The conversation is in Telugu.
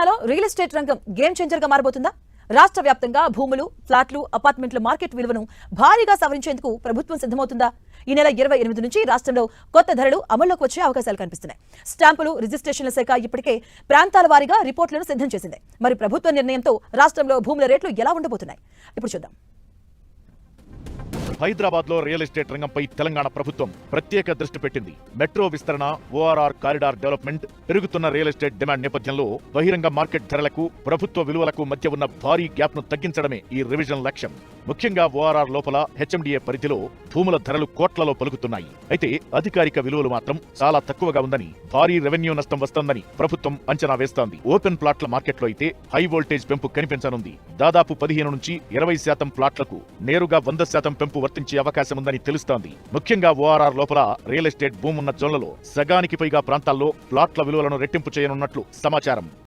తెలంగాణలో రియల్ ఎస్టేట్ రంగం గేమ్ చేంజర్ గా మారబోతుందా? రాష్ట్ర వ్యాప్తంగా భూములు, ఫ్లాట్లు, అపార్ట్మెంట్ల మార్కెట్ విలువను భారీగా సవరించేందుకు ప్రభుత్వం సిద్ధమవుతుందా? ఈ నెల 28 నుంచి రాష్ట్రంలో కొత్త ధరలు అమల్లోకి వచ్చే అవకాశాలు కనిపిస్తున్నాయి. స్టాంపులు, రిజిస్ట్రేషన్ల శాఖ ఇప్పటికే ప్రాంతాల వారీగా రిపోర్టులను సిద్ధం చేసింది. మరి ప్రభుత్వ నిర్ణయంతో రాష్ట్రంలో భూముల రేట్లు ఎలా ఉండబోతున్నాయి? ఇప్పుడు చూద్దాం. హైదరాబాద్ లో రియల్ ఎస్టేట్ రంగంపై తెలంగాణ ప్రభుత్వం ప్రత్యేక దృష్టి పెట్టింది. మెట్రో విస్తరణ, ఓఆర్ఆర్ కారిడార్ డెవలప్మెంట్, పెరుగుతున్న రియల్ ఎస్టేట్ డిమాండ్ నేపథ్యంలో బహిరంగ మార్కెట్ ధరలకు, ప్రభుత్వ విలువలకు మధ్య ఉన్న భారీ గ్యాప్ ను తగ్గించడమే ఈ రివిజన్ లక్ష్యం. ముఖ్యంగా ఓఆర్ఆర్ లోపల హెచ్ఎండిఏ పరిధిలో భూముల ధరలు కోట్లలో పలుకుతున్నాయి. అయితే అధికారిక విలువలు మాత్రం చాలా తక్కువగా ఉందని, భారీ రెవెన్యూ నష్టం వస్తోందని ప్రభుత్వం అంచనా వేస్తోంది. ఓపెన్ ప్లాట్ల మార్కెట్లో అయితే హై వోల్టేజ్ పెంపు కనిపించనుంది. దాదాపు 15 నుంచి 20% ప్లాట్లకు నేరుగా 100% పెంపు వర్తించే అవకాశం ఉందని తెలుస్తోంది. ముఖ్యంగా ఓఆర్ఆర్ లోపల రియల్ ఎస్టేట్ భూమున్న జోన్లలో సగానికి పైగా ప్రాంతాల్లో ప్లాట్ల విలువలను రెట్టింపు చేయనున్నట్లు సమాచారం.